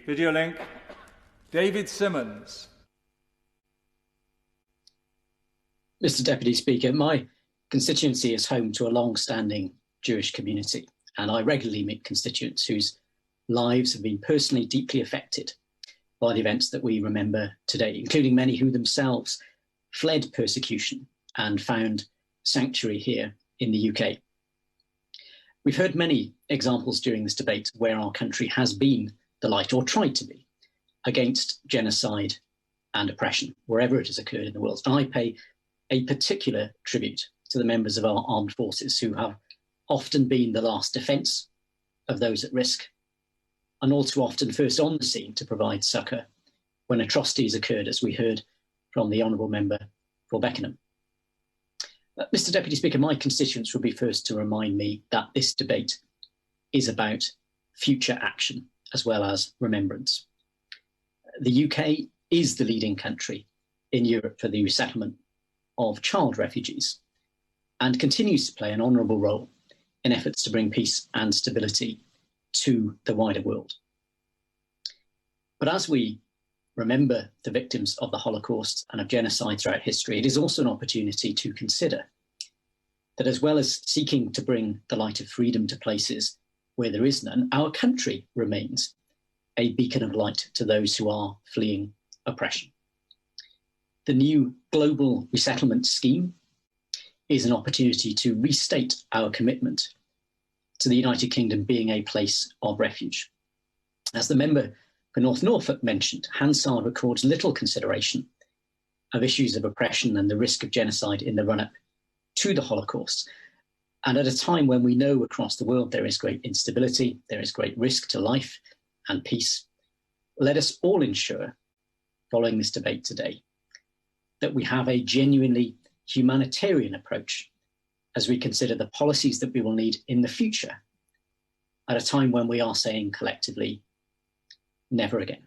Video link. David Simmons. Mr. Deputy Speaker, my constituency is home to a long-standing Jewish community, and I regularly meet constituents whose lives have been personally deeply affected by the events that we remember today, including many who themselves fled persecution and found sanctuary here in the UK. We've heard many examples during this debate where our country has been the light, or tried to be, against genocide and oppression, wherever it has occurred in the world. And I pay a particular tribute to the members of our armed forces who have often been the last defence of those at risk, and all too often first on the scene to provide succour when atrocities occurred, as we heard from the Honourable Member for Beckenham. Mr. Deputy Speaker, my constituents will be first to remind me that this debate is about future action as well as remembrance. The UK is the leading country in Europe for the resettlement of child refugees and continues to play an honourable role in efforts to bring peace and stability to the wider world. But as we remember the victims of the Holocaust and of genocide throughout history, it is also an opportunity to consider that as well as seeking to bring the light of freedom to places where there is none, our country remains a beacon of light to those who are fleeing oppression. The new global resettlement scheme is an opportunity to restate our commitment to the United Kingdom being a place of refuge. As the member for North Norfolk mentioned, Hansard records little consideration of issues of oppression and the risk of genocide in the run-up to the Holocaust. And at a time when we know across the world there is great instability, there is great risk to life and peace, let us all ensure, following this debate today, that we have a genuinely humanitarian approach as we consider the policies that we will need in the future at a time when we are saying collectively, never again.